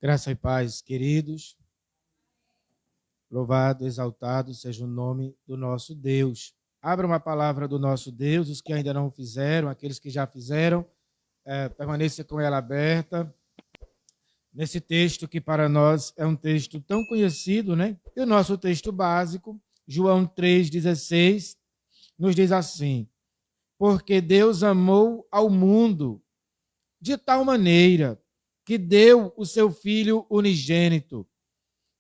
Graça e paz, queridos. Louvado, exaltado seja o nome do nosso Deus. Abra uma palavra do nosso Deus, os que ainda não fizeram, aqueles que já fizeram, permaneça com ela aberta. Nesse texto que para nós é um texto tão conhecido, né? E o nosso texto básico, João 3,16, nos diz assim: porque Deus amou ao mundo de tal maneira que deu o seu Filho unigênito,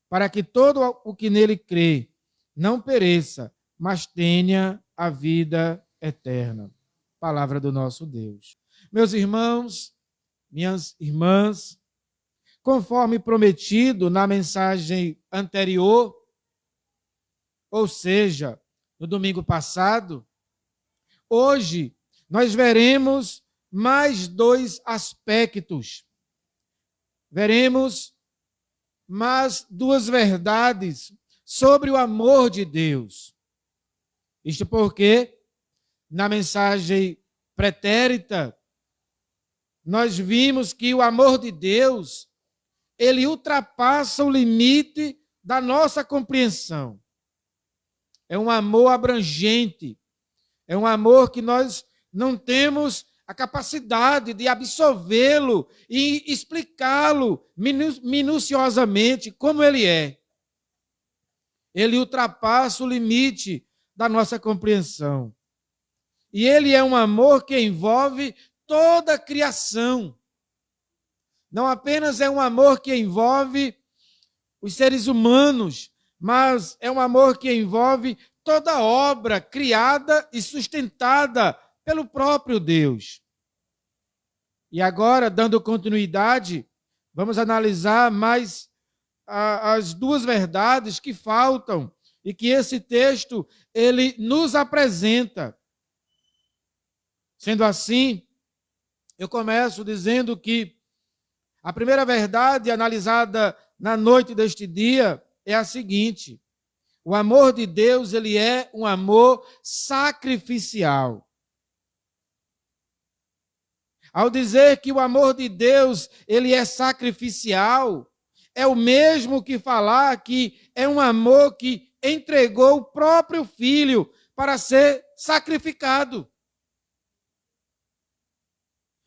para que todo o que nele crê não pereça, mas tenha a vida eterna. Palavra do nosso Deus. Meus irmãos, minhas irmãs, conforme prometido na mensagem anterior, ou seja, no domingo passado, hoje nós veremos mais dois aspectos. Veremos mais duas verdades sobre o amor de Deus. Isto porque, na mensagem pretérita, nós vimos que o amor de Deus, ele ultrapassa o limite da nossa compreensão. É um amor abrangente, é um amor que nós não temos a capacidade de absorvê-lo e explicá-lo minuciosamente como ele é. Ele ultrapassa o limite da nossa compreensão. E ele é um amor que envolve toda a criação. Não apenas é um amor que envolve os seres humanos, mas é um amor que envolve toda a obra criada e sustentada pelo próprio Deus. E agora, dando continuidade, vamos analisar mais as duas verdades que faltam e que esse texto ele nos apresenta. Sendo assim, eu começo dizendo que a primeira verdade analisada na noite deste dia é a seguinte: o amor de Deus, ele é um amor sacrificial. Ao dizer que o amor de Deus, ele é sacrificial, é o mesmo que falar que é um amor que entregou o próprio Filho para ser sacrificado.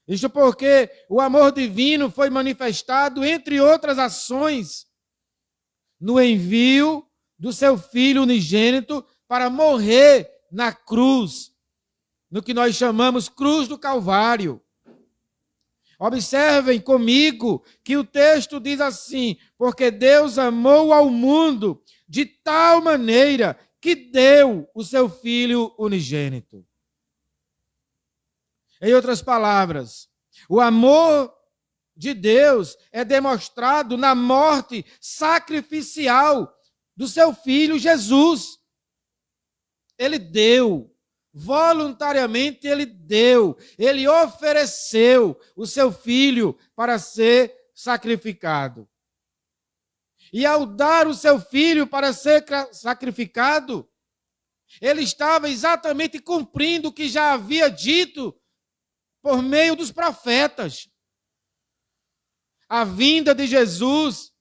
Isto porque o amor divino foi manifestado, entre outras ações, no envio do seu Filho unigênito para morrer na cruz, no que nós chamamos cruz do Calvário. Observem comigo que o texto diz assim: porque Deus amou ao mundo de tal maneira que deu o seu Filho unigênito. Em outras palavras, o amor de Deus é demonstrado na morte sacrificial do seu Filho Jesus. Ele deu. Voluntariamente ele deu, ele ofereceu o seu Filho para ser sacrificado. E ao dar o seu Filho para ser sacrificado, ele estava exatamente cumprindo o que já havia dito por meio dos profetas. A vinda de Jesus,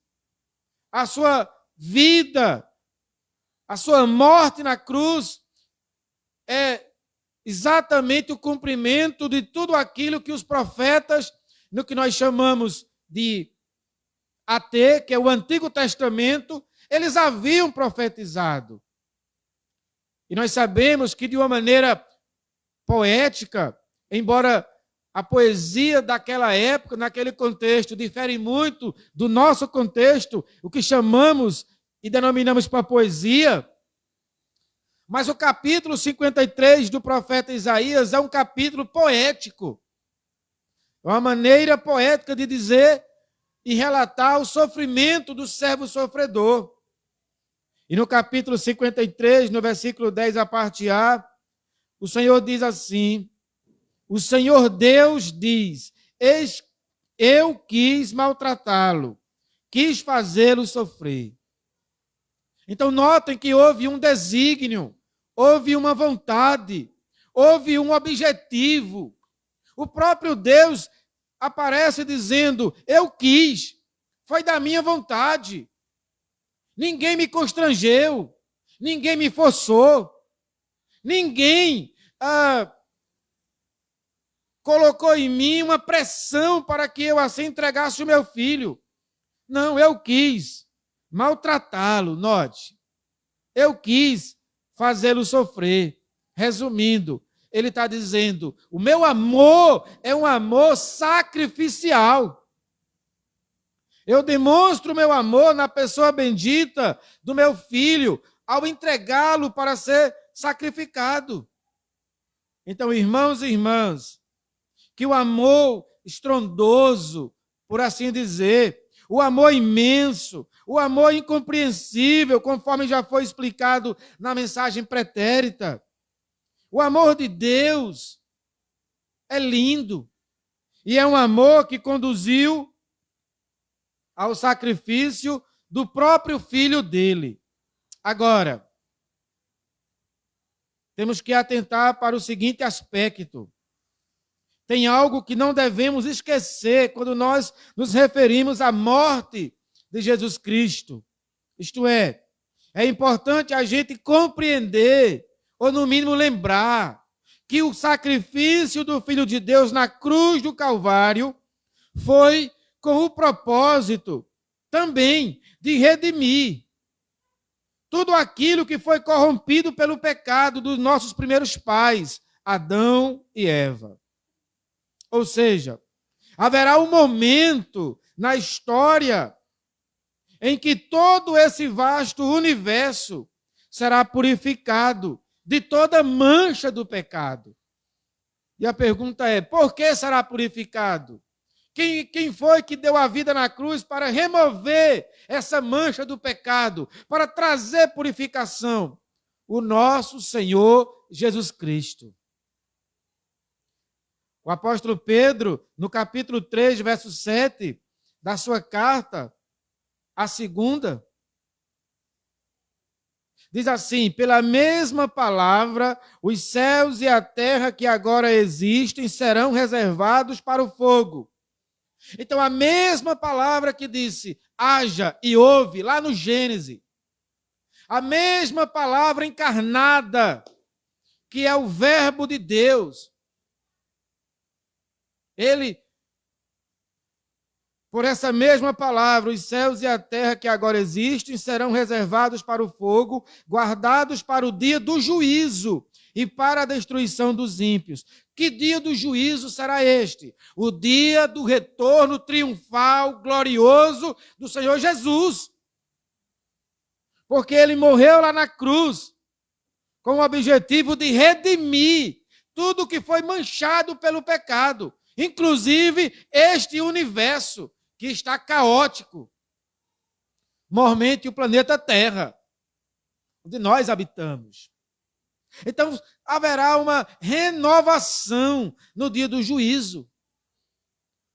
a sua vida, a sua morte na cruz, é exatamente o cumprimento de tudo aquilo que os profetas, no que nós chamamos de AT, que é o Antigo Testamento, eles haviam profetizado. E nós sabemos que de uma maneira poética, embora a poesia daquela época, naquele contexto, difere muito do nosso contexto, o que chamamos e denominamos para poesia. Mas o capítulo 53 do profeta Isaías é um capítulo poético. É uma maneira poética de dizer e relatar o sofrimento do servo sofredor. E no capítulo 53, no versículo 10, a parte A, o Senhor diz assim: o Senhor Deus diz: eis, eu quis maltratá-lo, quis fazê-lo sofrer. Então notem que houve um desígnio, houve uma vontade, houve um objetivo. O próprio Deus aparece dizendo: eu quis Foi da minha vontade. Ninguém me constrangeu. Ninguém me forçou. Ninguém colocou em mim uma pressão para que eu assim entregasse o meu filho. Não, eu quis maltratá-lo, note. Eu quis fazê-lo sofrer. Resumindo, ele está dizendo, o meu amor é um amor sacrificial. Eu demonstro o meu amor na pessoa bendita do meu filho, ao entregá-lo para ser sacrificado. Então, irmãos e irmãs, que o amor estrondoso, por assim dizer, o amor imenso, o amor incompreensível, conforme já foi explicado na mensagem pretérita, o amor de Deus é lindo e é um amor que conduziu ao sacrifício do próprio filho dele. Agora, temos que atentar para o seguinte aspecto. Tem algo que não devemos esquecer quando nós nos referimos à morte de Jesus Cristo. Isto é importante a gente compreender, ou no mínimo lembrar, que o sacrifício do Filho de Deus na cruz do Calvário foi com o propósito também de redimir tudo aquilo que foi corrompido pelo pecado dos nossos primeiros pais, Adão e Eva. Ou seja, haverá um momento na história em que todo esse vasto universo será purificado de toda mancha do pecado. E a pergunta é, por que será purificado? Quem foi que deu a vida na cruz para remover essa mancha do pecado, para trazer purificação? O nosso Senhor Jesus Cristo. O apóstolo Pedro, no capítulo 3, verso 7, da sua carta, a segunda, diz assim, pela mesma palavra, os céus e a terra que agora existem serão reservados para o fogo. Então, a mesma palavra que disse, haja e houve, lá no Gênesis, a mesma palavra encarnada, que é o verbo de Deus, ele, por essa mesma palavra, os céus e a terra que agora existem serão reservados para o fogo, guardados para o dia do juízo e para a destruição dos ímpios. Que dia do juízo será este? O dia do retorno triunfal, glorioso do Senhor Jesus. Porque ele morreu lá na cruz com o objetivo de redimir tudo que foi manchado pelo pecado. Inclusive este universo que está caótico, mormente o planeta Terra, onde nós habitamos. Então, haverá uma renovação no dia do juízo.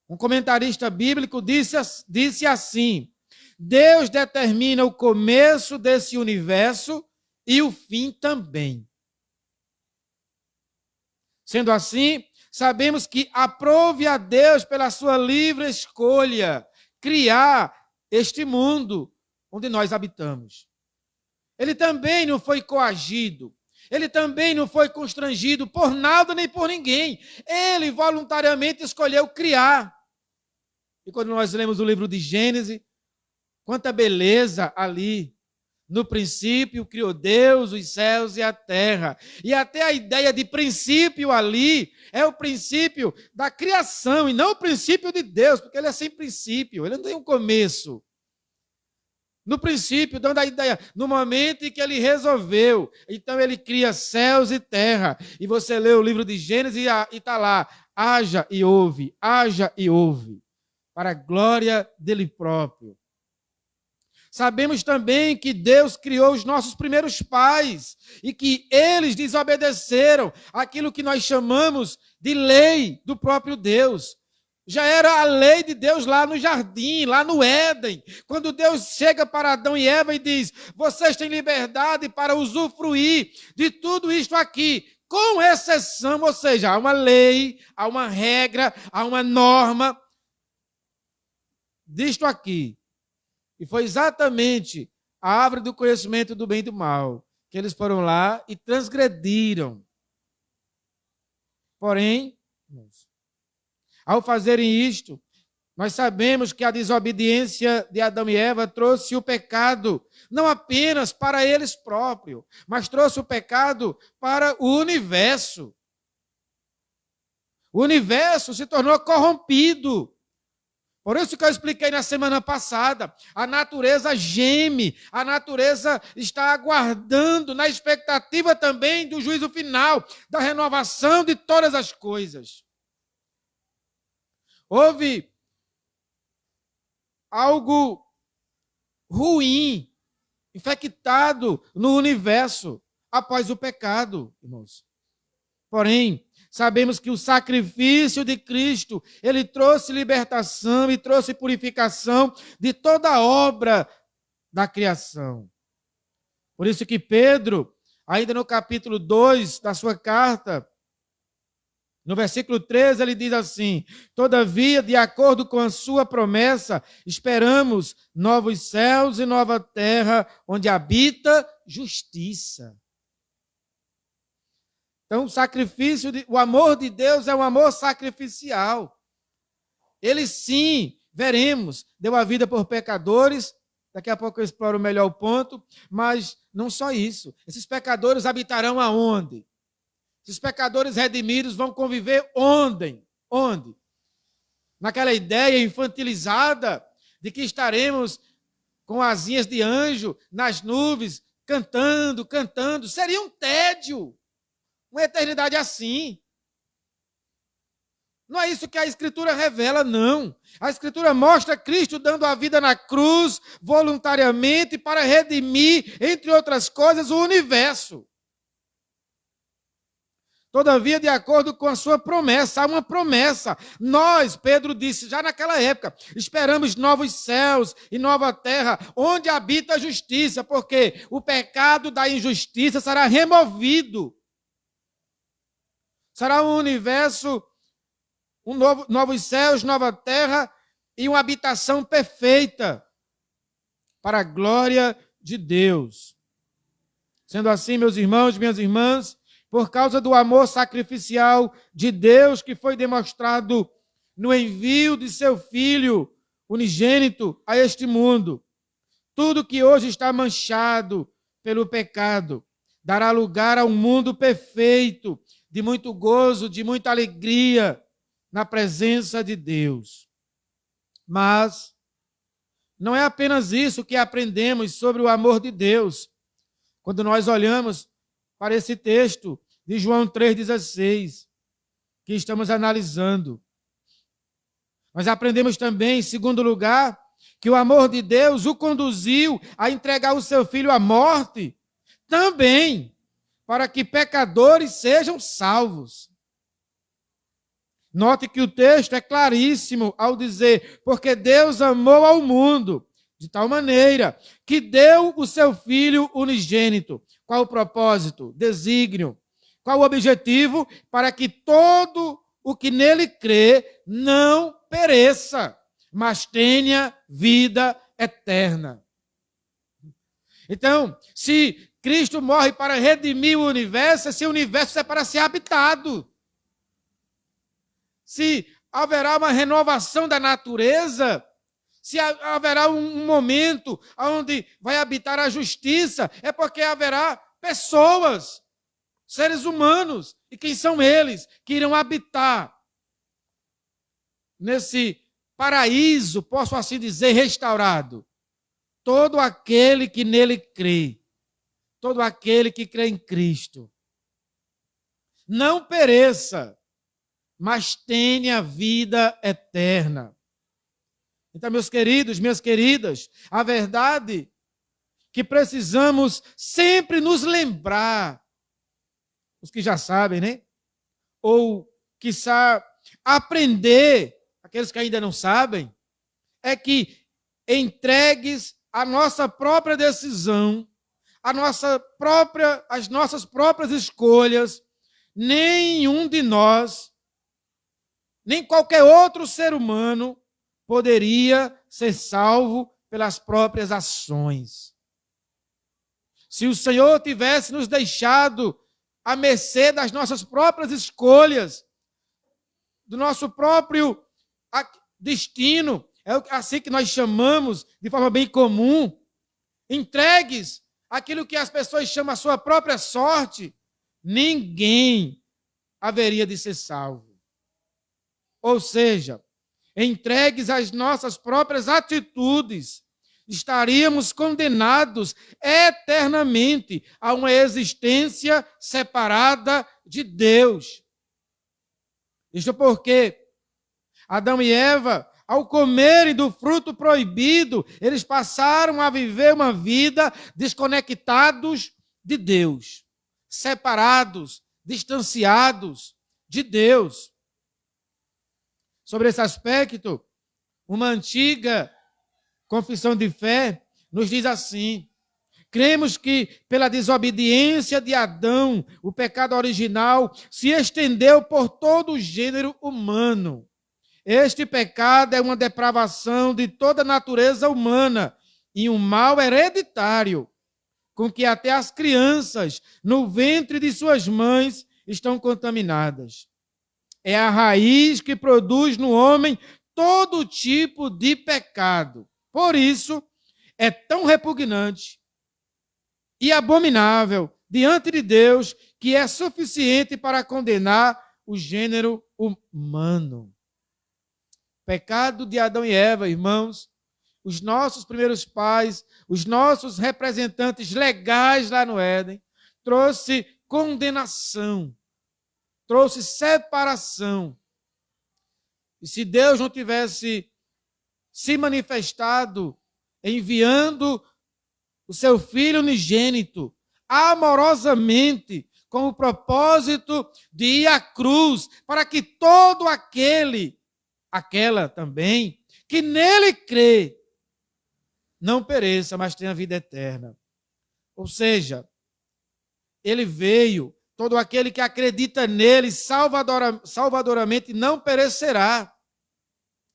Um comentarista bíblico disse assim, Deus determina o começo desse universo e o fim também. Sendo assim, sabemos que aprove a Deus, pela sua livre escolha, criar este mundo onde nós habitamos. Ele também não foi coagido, ele também não foi constrangido por nada nem por ninguém. Ele voluntariamente escolheu criar. E quando nós lemos o livro de Gênesis, quanta beleza ali. No princípio, criou Deus os céus e a terra. E até a ideia de princípio ali é o princípio da criação e não o princípio de Deus, porque ele é sem princípio, ele não tem um começo. No princípio, dando a ideia, no momento em que ele resolveu, então ele cria céus e terra. E você lê o livro de Gênesis e está lá, haja e ouve, para a glória dele próprio. Sabemos também que Deus criou os nossos primeiros pais e que eles desobedeceram aquilo que nós chamamos de lei do próprio Deus. Já era a lei de Deus lá no jardim, lá no Éden, quando Deus chega para Adão e Eva e diz, vocês têm liberdade para usufruir de tudo isto aqui, com exceção, ou seja, há uma lei, há uma regra, há uma norma disto aqui. E foi exatamente a árvore do conhecimento do bem e do mal que eles foram lá e transgrediram. Porém, ao fazerem isto, nós sabemos que a desobediência de Adão e Eva trouxe o pecado, não apenas para eles próprios, mas trouxe o pecado para o universo. O universo se tornou corrompido. Por isso que eu expliquei na semana passada, a natureza geme, a natureza está aguardando, na expectativa também do juízo final, da renovação de todas as coisas. Houve algo ruim, infectado no universo após o pecado, irmãos. Porém, sabemos que o sacrifício de Cristo, ele trouxe libertação e trouxe purificação de toda a obra da criação. Por isso que Pedro, ainda no capítulo 2 da sua carta, no versículo 13, ele diz assim: todavia, de acordo com a sua promessa, esperamos novos céus e nova terra, onde habita justiça. Então, o amor de Deus é um amor sacrificial. Ele sim, veremos, deu a vida por pecadores. Daqui a pouco eu exploro melhor o ponto. Mas não só isso. Esses pecadores habitarão aonde? Esses pecadores redimidos vão conviver onde? Onde? Naquela ideia infantilizada de que estaremos com asinhas de anjo nas nuvens, cantando, cantando. Seria um tédio. Uma eternidade assim. Não é isso que a Escritura revela, não. A Escritura mostra Cristo dando a vida na cruz, voluntariamente, para redimir, entre outras coisas, o universo. Todavia, de acordo com a sua promessa, há uma promessa. Nós, Pedro disse, já naquela época, esperamos novos céus e nova terra, onde habita a justiça, porque o pecado da injustiça será removido. Será um universo, novos céus, nova terra e uma habitação perfeita para a glória de Deus. Sendo assim, meus irmãos, minhas irmãs, por causa do amor sacrificial de Deus que foi demonstrado no envio de seu Filho unigênito a este mundo, tudo que hoje está manchado pelo pecado dará lugar a um mundo perfeito, de muito gozo, de muita alegria na presença de Deus. Mas não é apenas isso que aprendemos sobre o amor de Deus. Quando nós olhamos para esse texto de João 3,16, que estamos analisando, nós aprendemos também, em segundo lugar, que o amor de Deus o conduziu a entregar o seu Filho à morte, também para que pecadores sejam salvos. Note que o texto é claríssimo ao dizer, porque Deus amou ao mundo de tal maneira que deu o seu Filho unigênito. Qual o propósito? Desígnio. Qual o objetivo? Para que todo o que nele crê não pereça, mas tenha vida eterna. Então, se Cristo morre para redimir o universo, esse universo é para ser habitado. Se haverá uma renovação da natureza, se haverá um momento onde vai habitar a justiça, é porque haverá pessoas, seres humanos, e quem são eles que irão habitar nesse paraíso, posso assim dizer, restaurado? Todo aquele que nele crê. Todo aquele que crê em Cristo. Não pereça, mas tenha vida eterna. Então, meus queridos, minhas queridas, a verdade que precisamos sempre nos lembrar, os que já sabem, né? Ou, quiçá, aprender, aqueles que ainda não sabem, é que entregues a nossa própria decisão, as nossas próprias escolhas, nenhum de nós, nem qualquer outro ser humano, poderia ser salvo pelas próprias ações. Se o Senhor tivesse nos deixado à mercê das nossas próprias escolhas, do nosso próprio destino, é assim que nós chamamos de forma bem comum, entregues àquilo que as pessoas chamam a sua própria sorte, ninguém haveria de ser salvo. Ou seja, entregues às nossas próprias atitudes, estaríamos condenados eternamente a uma existência separada de Deus. Isto porque Adão e Eva, ao comerem do fruto proibido, eles passaram a viver uma vida desconectados de Deus, separados, distanciados de Deus. Sobre esse aspecto, uma antiga confissão de fé nos diz assim: cremos que, pela desobediência de Adão, o pecado original se estendeu por todo o gênero humano. Este pecado é uma depravação de toda a natureza humana e um mal hereditário, com que até as crianças, no ventre de suas mães, estão contaminadas. É a raiz que produz no homem todo tipo de pecado. Por isso, é tão repugnante e abominável diante de Deus que é suficiente para condenar o gênero humano. Pecado de Adão e Eva, irmãos, os nossos primeiros pais, os nossos representantes legais lá no Éden, trouxe condenação, trouxe separação. E se Deus não tivesse se manifestado enviando o seu Filho unigênito amorosamente com o propósito de ir à cruz para que todo aquela também, que nele crê, não pereça, mas tenha vida eterna. Ou seja, ele veio, todo aquele que acredita nele salvadoramente não perecerá.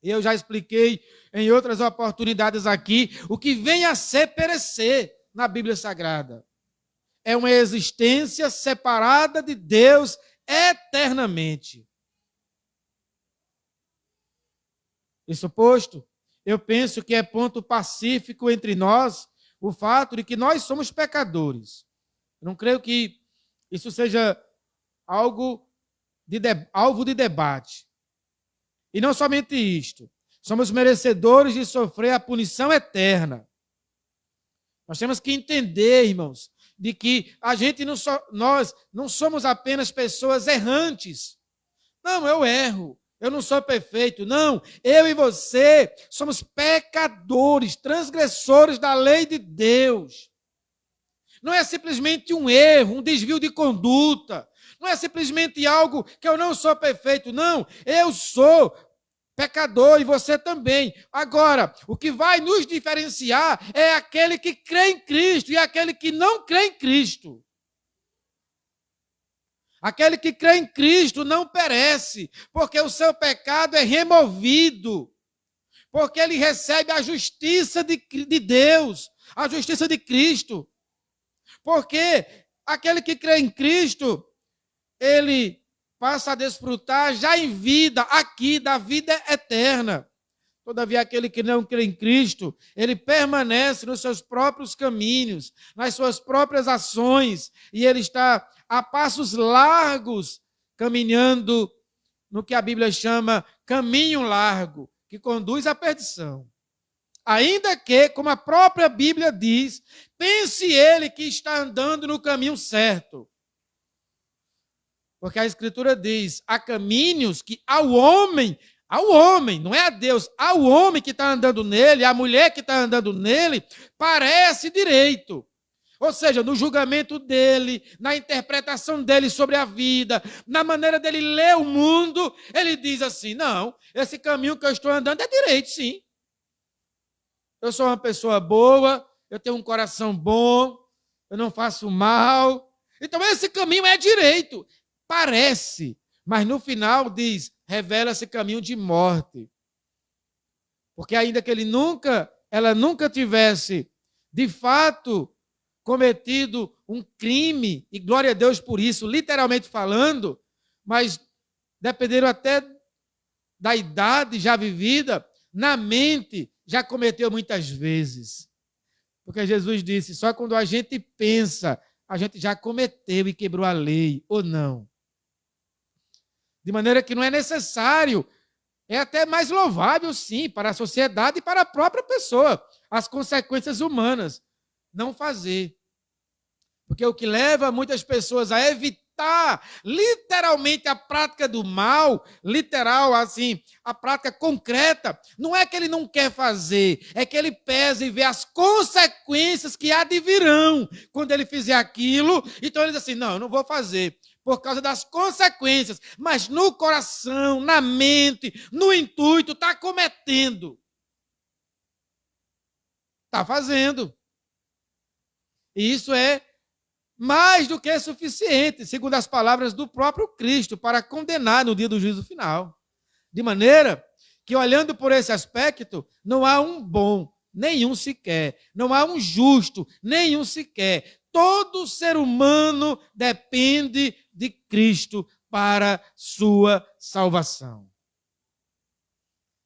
Eu já expliquei em outras oportunidades aqui o que vem a ser perecer na Bíblia Sagrada. É uma existência separada de Deus eternamente. Isso posto, eu penso que é ponto pacífico entre nós o fato de que nós somos pecadores. Eu não creio que isso seja alvo de debate. E não somente isto, somos merecedores de sofrer a punição eterna. Nós temos que entender, irmãos, de que nós não somos apenas pessoas errantes. Não, eu erro. Eu não sou perfeito, não. Eu e você somos pecadores, transgressores da lei de Deus. Não é simplesmente um erro, um desvio de conduta. Não é simplesmente algo que eu não sou perfeito, não. Eu sou pecador e você também. Agora, o que vai nos diferenciar é aquele que crê em Cristo e aquele que não crê em Cristo. Aquele que crê em Cristo não perece, porque o seu pecado é removido, porque ele recebe a justiça de Deus, a justiça de Cristo. Porque aquele que crê em Cristo, ele passa a desfrutar já em vida, aqui, da vida eterna. Todavia, aquele que não crê em Cristo, ele permanece nos seus próprios caminhos, nas suas próprias ações, e ele está a passos largos, caminhando no que a Bíblia chama caminho largo, que conduz à perdição. Ainda que, como a própria Bíblia diz, pense ele que está andando no caminho certo. Porque a Escritura diz, há caminhos que ao homem, não é a Deus, ao homem que está andando nele, à mulher que está andando nele, parece direito. Ou seja, no julgamento dele, na interpretação dele sobre a vida, na maneira dele ler o mundo, ele diz assim, não, esse caminho que eu estou andando é direito, sim. Eu sou uma pessoa boa, eu tenho um coração bom, eu não faço mal. Então esse caminho é direito. Parece, mas no final diz, revela esse caminho de morte. Porque ainda que ele nunca ela nunca tivesse, de fato, cometido um crime, e glória a Deus por isso, literalmente falando, mas dependendo até da idade já vivida, na mente já cometeu muitas vezes. Porque Jesus disse, só quando a gente pensa, a gente já cometeu e quebrou a lei, ou não. De maneira que não é necessário, é até mais louvável, sim, para a sociedade e para a própria pessoa, as consequências humanas, não fazer. Porque o que leva muitas pessoas a evitar literalmente a prática do mal, literal, assim, a prática concreta, não é que ele não quer fazer, é que ele pesa e vê as consequências que há de virão quando ele fizer aquilo. Então ele diz assim, não, eu não vou fazer por causa das consequências, mas no coração, na mente, no intuito, está cometendo. Está fazendo. E isso é mais do que suficiente, segundo as palavras do próprio Cristo, para condenar no dia do juízo final. De maneira que, olhando por esse aspecto, não há um bom, nenhum sequer. Não há um justo, nenhum sequer. Todo ser humano depende de Cristo para sua salvação.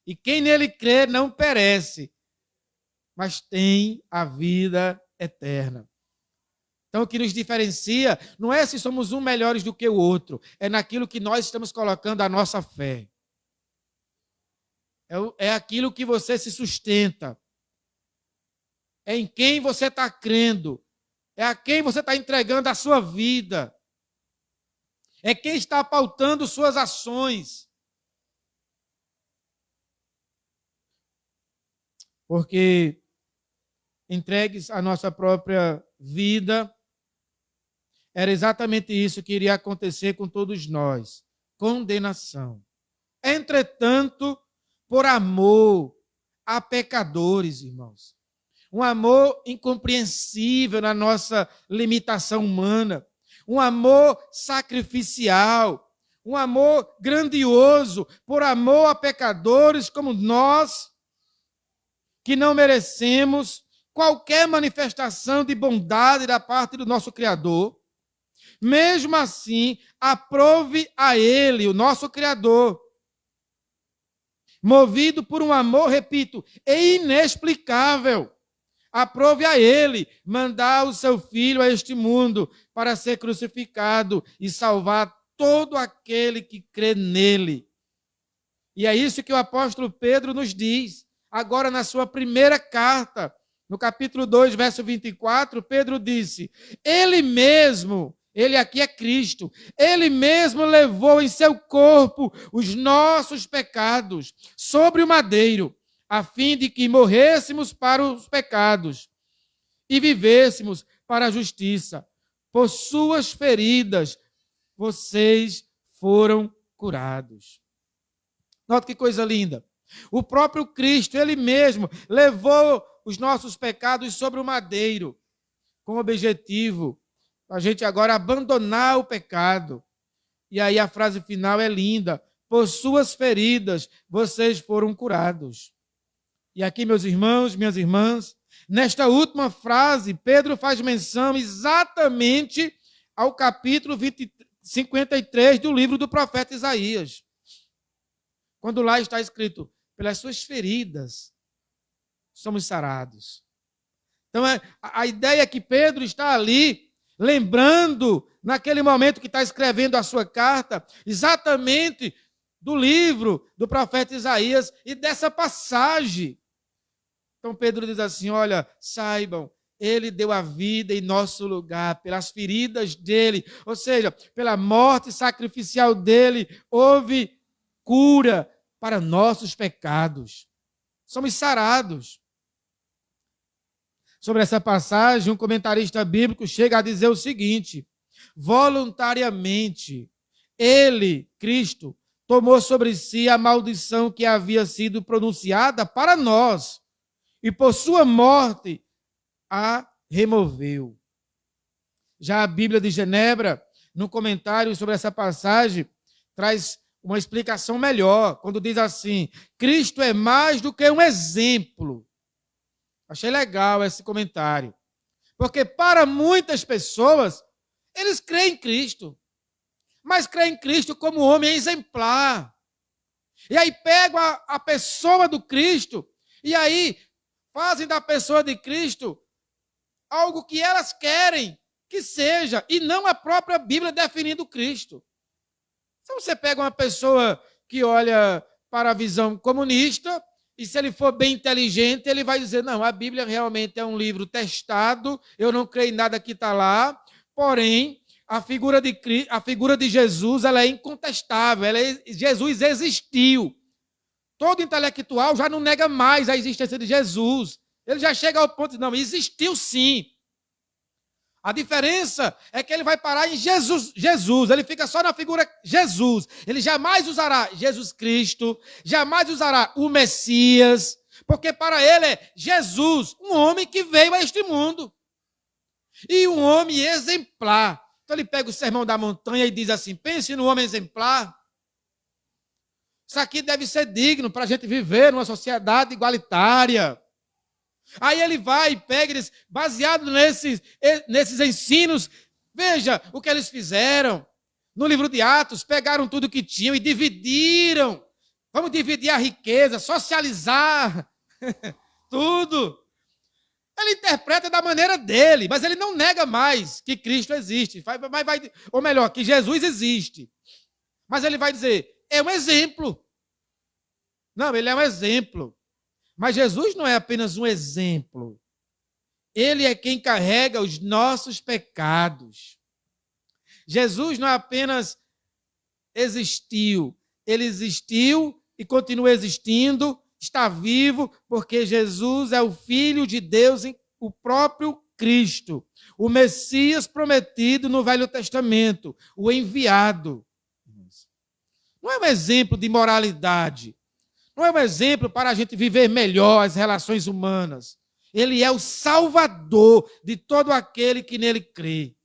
E quem nele crê não perece, mas tem a vida eterna. Então, o que nos diferencia não é se somos um melhores do que o outro, é naquilo que nós estamos colocando a nossa fé. É aquilo que você se sustenta. É em quem você está crendo. É a quem você está entregando a sua vida. É quem está pautando suas ações. Porque entregues a nossa própria vida, era exatamente isso que iria acontecer com todos nós. Condenação. Entretanto, por amor a pecadores, irmãos. Um amor incompreensível na nossa limitação humana. Um amor sacrificial. Um amor grandioso por amor a pecadores como nós, que não merecemos qualquer manifestação de bondade da parte do nosso Criador. Mesmo assim, aprove a Ele, o nosso Criador, movido por um amor, repito, inexplicável. Aprove a Ele mandar o seu Filho a este mundo para ser crucificado e salvar todo aquele que crê nele. E é isso que o apóstolo Pedro nos diz, agora na sua primeira carta, no capítulo 2, verso 24, Pedro disse, Ele mesmo, Ele aqui é Cristo, Ele mesmo levou em seu corpo os nossos pecados sobre o madeiro, a fim de que morrêssemos para os pecados e vivêssemos para a justiça. Por suas feridas, vocês foram curados. Nota que coisa linda. O próprio Cristo, Ele mesmo, levou os nossos pecados sobre o madeiro, com o objetivo a gente agora abandonar o pecado. E aí a frase final é linda. Por suas feridas, vocês foram curados. E aqui, meus irmãos, minhas irmãs, nesta última frase, Pedro faz menção exatamente ao capítulo 53 do livro do profeta Isaías. Quando lá está escrito, pelas suas feridas somos sarados. Então, a ideia é que Pedro está ali, lembrando, naquele momento que está escrevendo a sua carta, exatamente do livro do profeta Isaías e dessa passagem. Então, Pedro diz assim, olha, saibam, ele deu a vida em nosso lugar, pelas feridas dele, ou seja, pela morte sacrificial dele, houve cura para nossos pecados. Somos sarados. Sobre essa passagem, um comentarista bíblico chega a dizer o seguinte, voluntariamente, ele, Cristo, tomou sobre si a maldição que havia sido pronunciada para nós, e por sua morte a removeu. Já a Bíblia de Genebra, no comentário sobre essa passagem, traz uma explicação melhor, quando diz assim, Cristo é mais do que um exemplo. Achei legal esse comentário. Porque para muitas pessoas, eles creem em Cristo, mas creem em Cristo como homem exemplar. E aí pegam a pessoa do Cristo e aí fazem da pessoa de Cristo algo que elas querem que seja, e não a própria Bíblia definindo Cristo. Então você pega uma pessoa que olha para a visão comunista, e se ele for bem inteligente, ele vai dizer, não, a Bíblia realmente é um livro testado, eu não creio em nada que está lá, porém, a figura de Jesus, ela é incontestável, Jesus existiu. Todo intelectual já não nega mais a existência de Jesus. Ele já chega ao ponto de, não, existiu sim. A diferença é que ele vai parar em Jesus. Ele fica só na figura Jesus. Ele jamais usará Jesus Cristo, jamais usará o Messias, porque para ele é Jesus, um homem que veio a este mundo. E um homem exemplar. Então ele pega o Sermão da Montanha e diz assim, pense no homem exemplar. Isso aqui deve ser digno para a gente viver numa sociedade igualitária. Aí ele vai e pega eles, baseado nesses ensinos, veja o que eles fizeram. No livro de Atos, pegaram tudo que tinham e dividiram. Vamos dividir a riqueza, socializar tudo. Ele interpreta da maneira dele, mas ele não nega mais que Cristo existe. Ou melhor, que Jesus existe. Mas ele vai dizer, é um exemplo. Não, ele é um exemplo. Mas Jesus não é apenas um exemplo. Ele é quem carrega os nossos pecados. Jesus não apenas existiu. Ele existiu e continua existindo, está vivo, porque Jesus é o Filho de Deus, o próprio Cristo, o Messias prometido no Velho Testamento, o enviado. Não é um exemplo de moralidade. Não é um exemplo para a gente viver melhor as relações humanas. Ele é o Salvador de todo aquele que nele crê.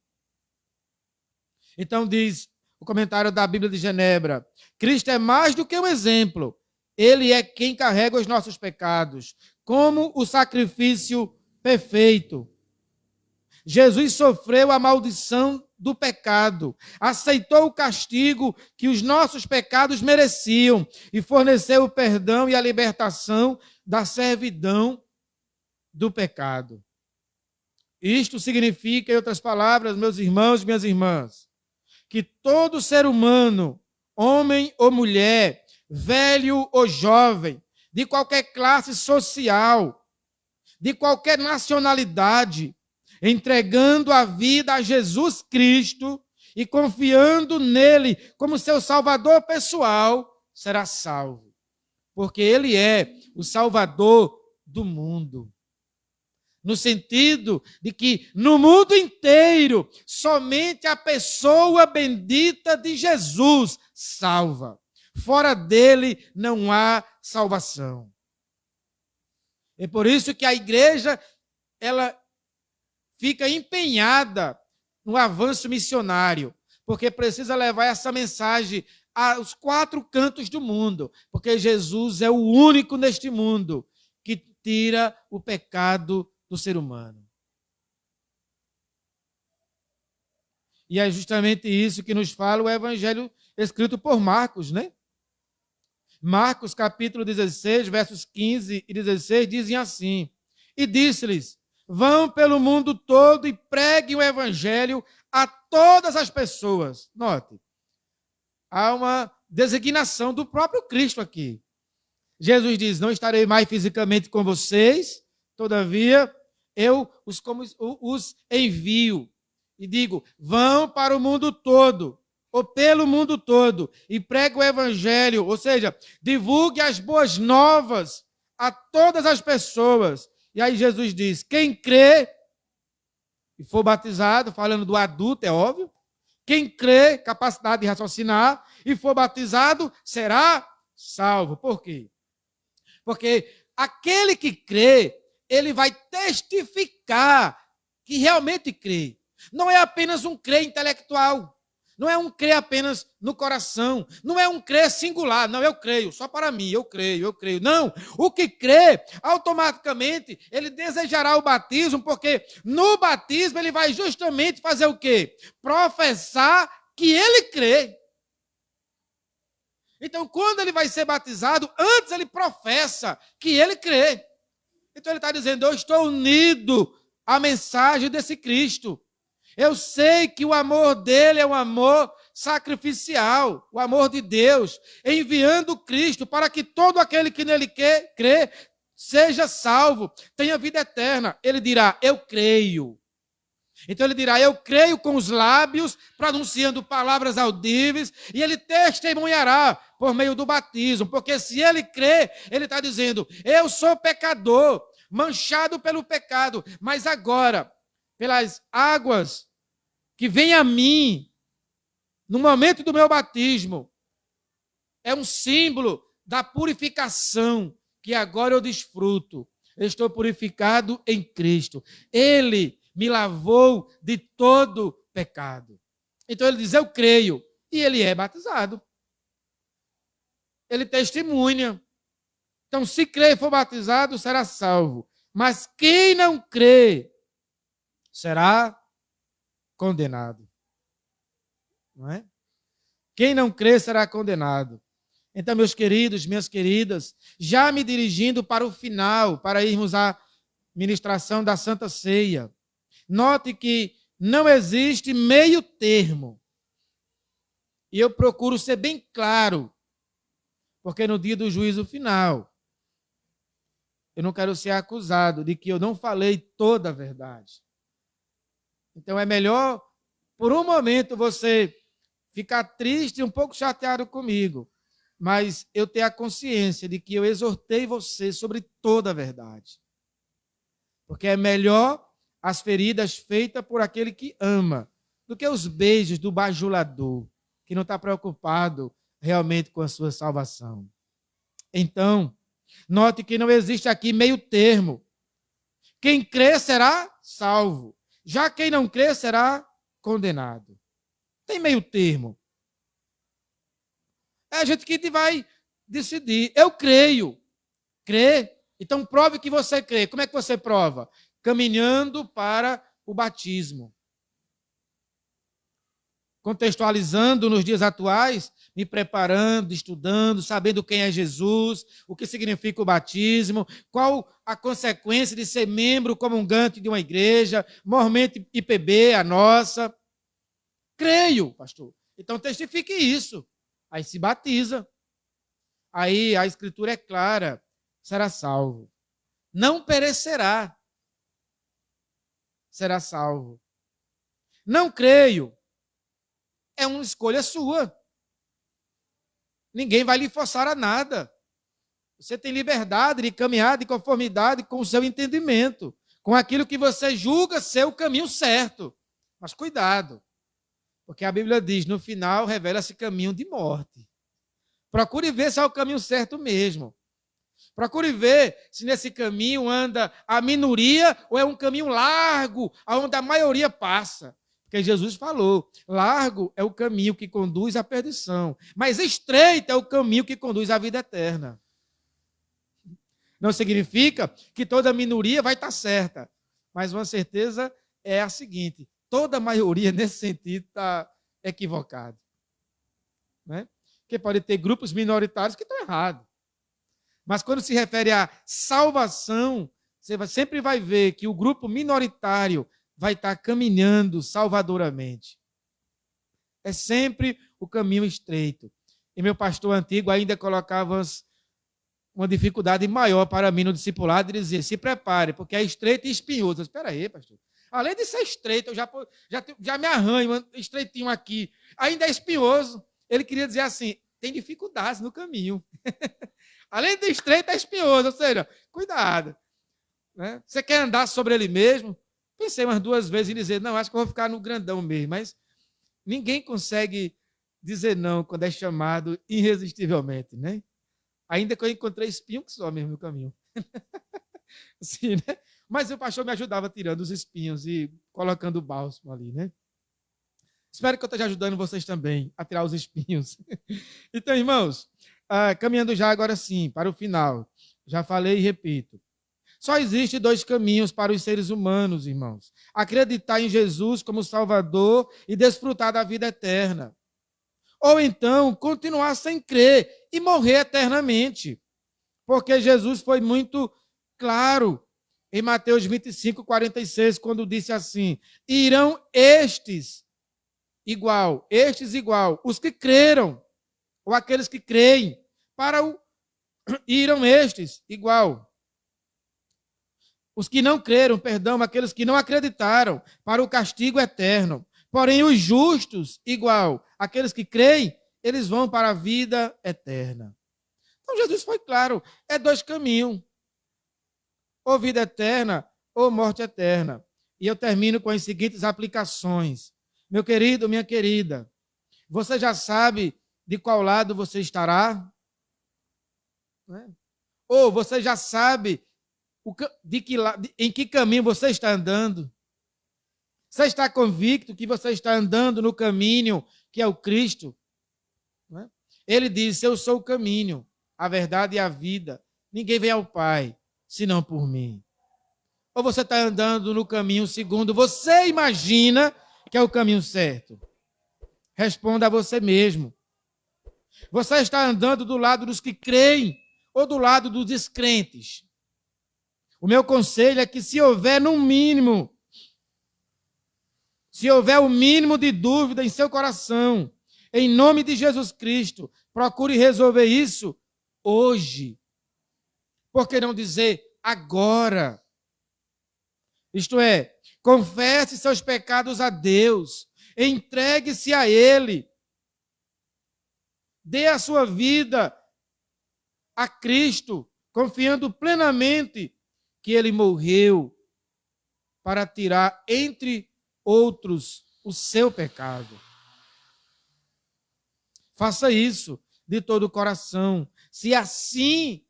Então diz o comentário da Bíblia de Genebra, Cristo é mais do que um exemplo. Ele é quem carrega os nossos pecados, como o sacrifício perfeito. Jesus sofreu a maldição do pecado, aceitou o castigo que os nossos pecados mereciam e forneceu o perdão e a libertação da servidão do pecado. Isto significa, em outras palavras, meus irmãos e minhas irmãs, que todo ser humano, homem ou mulher, velho ou jovem, de qualquer classe social, de qualquer nacionalidade, entregando a vida a Jesus Cristo e confiando nele como seu salvador pessoal, será salvo. Porque ele é o salvador do mundo. No sentido de que no mundo inteiro, somente a pessoa bendita de Jesus salva. Fora dele não há salvação. É por isso que a igreja, ela fica empenhada no avanço missionário, porque precisa levar essa mensagem aos 4 cantos do mundo, porque Jesus é o único neste mundo que tira o pecado do ser humano. E é justamente isso que nos fala o evangelho escrito por Marcos, né? Marcos, capítulo 16, versos 15 e 16, dizem assim, e disse-lhes, vão pelo mundo todo e preguem o evangelho a todas as pessoas. Note, há uma designação do próprio Cristo aqui. Jesus diz, não estarei mais fisicamente com vocês, todavia eu os envio. E digo, vão para o mundo todo, ou pelo mundo todo, e pregue o evangelho, ou seja, divulgue as boas novas a todas as pessoas. E aí Jesus diz, quem crê e for batizado, falando do adulto, é óbvio, quem crê, capacidade de raciocinar, e for batizado, será salvo. Por quê? Porque aquele que crê, ele vai testificar que realmente crê. Não é apenas um crer intelectual, Não é um crer apenas no coração. Não é um crer singular. Não, eu creio, só para mim, eu creio, eu creio. Não, o que crê, automaticamente, ele desejará o batismo, porque no batismo ele vai justamente fazer o quê? Professar que ele crê. Então, quando ele vai ser batizado, antes ele professa que ele crê. Então ele está dizendo, eu estou unido à mensagem desse Cristo. Eu sei que o amor dele é um amor sacrificial, o amor de Deus, enviando Cristo para que todo aquele que nele crê seja salvo, tenha vida eterna. Ele dirá, eu creio. Então ele dirá, eu creio com os lábios, pronunciando palavras audíveis, e ele testemunhará por meio do batismo, porque se ele crê, ele está dizendo, eu sou pecador, manchado pelo pecado, mas agora, pelas águas que vêm a mim, no momento do meu batismo, é um símbolo da purificação que agora eu desfruto. Eu estou purificado em Cristo. Ele me lavou de todo pecado. Então ele diz, eu creio. E ele é batizado. Ele testemunha. Então, se crê e for batizado, será salvo. Mas quem não crê, será condenado. Não é? Quem não crê será condenado. Então, meus queridos, minhas queridas, já me dirigindo para o final, para irmos à ministração da Santa Ceia, note que não existe meio termo. E eu procuro ser bem claro, porque no dia do juízo final, eu não quero ser acusado de que eu não falei toda a verdade. Então é melhor, por um momento, você ficar triste e um pouco chateado comigo, mas eu ter a consciência de que eu exortei você sobre toda a verdade. Porque é melhor as feridas feitas por aquele que ama do que os beijos do bajulador, que não está preocupado realmente com a sua salvação. Então, note que não existe aqui meio termo. Quem crê será salvo. Já quem não crê será condenado. Tem meio termo. É a gente que vai decidir. Eu creio. Crê. Então prove que você crê. Como é que você prova? Caminhando para o batismo. Contextualizando nos dias atuais, me preparando, estudando, sabendo quem é Jesus, o que significa o batismo, qual a consequência de ser membro comungante de uma igreja, mormente IPB, a nossa. Creio, pastor. Então testifique isso. Aí se batiza. Aí a escritura é clara, será salvo. Não perecerá, será salvo. Não creio. É uma escolha sua. Ninguém vai lhe forçar a nada. Você tem liberdade de caminhar de conformidade com o seu entendimento, com aquilo que você julga ser o caminho certo. Mas cuidado, porque a Bíblia diz, no final, revela-se caminho de morte. Procure ver se é o caminho certo mesmo. Procure ver se nesse caminho anda a minoria ou é um caminho largo, onde a maioria passa. Porque Jesus falou, largo é o caminho que conduz à perdição, mas estreito é o caminho que conduz à vida eterna. Não significa que toda minoria vai estar certa, mas uma certeza é a seguinte, toda a maioria nesse sentido está equivocada. Né? Porque pode ter grupos minoritários que estão errados. Mas quando se refere à salvação, você sempre vai ver que o grupo minoritário vai estar caminhando salvadoramente. É sempre o caminho estreito. E meu pastor antigo ainda colocava uma dificuldade maior para mim no discipulado e dizia, se prepare, porque é estreito e espinhoso. Espera aí, pastor. Além de ser estreito, eu já me arranho, estreitinho aqui. Ainda é espinhoso. Ele queria dizer assim, tem dificuldades no caminho. Além de estreito, é espinhoso. Ou seja, cuidado. Né? Você quer andar sobre ele mesmo? Pensei umas 2 vezes em dizer, não, acho que eu vou ficar no grandão mesmo. Mas ninguém consegue dizer não quando é chamado irresistivelmente, né? Ainda que eu encontrei espinho que só mesmo no caminho. Assim, né? Mas o pastor me ajudava tirando os espinhos e colocando o bálsamo ali, né? Espero que eu esteja ajudando vocês também a tirar os espinhos. Então, irmãos, caminhando já agora sim, para o final. Já falei e repito. Só existe dois caminhos para os seres humanos, irmãos. Acreditar em Jesus como Salvador e desfrutar da vida eterna. Ou então, continuar sem crer e morrer eternamente. Porque Jesus foi muito claro em Mateus 25, 46, quando disse assim: irão estes igual, os que creram, ou aqueles que creem, irão estes igual. Os que não creram, perdão, aqueles que não acreditaram, para o castigo eterno. Porém, os justos, igual, aqueles que creem, eles vão para a vida eterna. Então, Jesus foi claro, é dois caminhos. Ou vida eterna, ou morte eterna. E eu termino com as seguintes aplicações. Meu querido, minha querida, você já sabe de qual lado você estará? Ou você já sabe em que caminho você está andando? Você está convicto que você está andando no caminho que é o Cristo? Ele disse: eu sou o caminho, a verdade e a vida. Ninguém vem ao Pai, senão por mim. Ou você está andando no caminho segundo você imagina que é o caminho certo? Responda a você mesmo. Você está andando do lado dos que creem ou do lado dos descrentes? O meu conselho é que se houver o mínimo de dúvida em seu coração, em nome de Jesus Cristo, procure resolver isso hoje. Por que não dizer agora? Isto é, confesse seus pecados a Deus, entregue-se a Ele, dê a sua vida a Cristo, confiando plenamente que Ele morreu para tirar, entre outros, o seu pecado. Faça isso de todo o coração. Se assim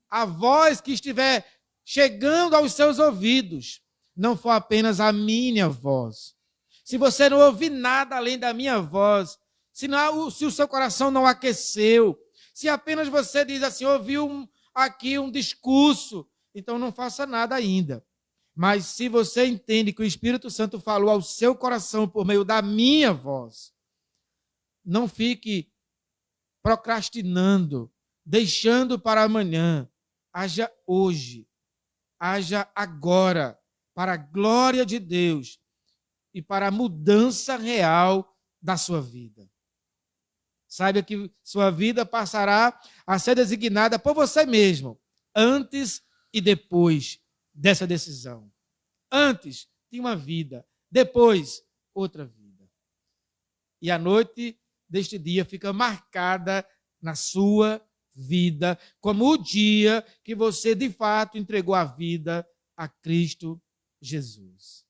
a voz que estiver chegando aos seus ouvidos não for apenas a minha voz, se você não ouvir nada além da minha voz, se o seu coração não aqueceu, se apenas você diz assim, ouviu aqui um discurso, então não faça nada ainda. Mas se você entende que o Espírito Santo falou ao seu coração por meio da minha voz, não fique procrastinando, deixando para amanhã. Haja hoje, haja agora, para a glória de Deus e para a mudança real da sua vida. Saiba que sua vida passará a ser designada por você mesmo, antes e depois dessa decisão. Antes tinha uma vida, depois outra vida. E a noite deste dia fica marcada na sua vida como o dia que você de fato entregou a vida a Cristo Jesus.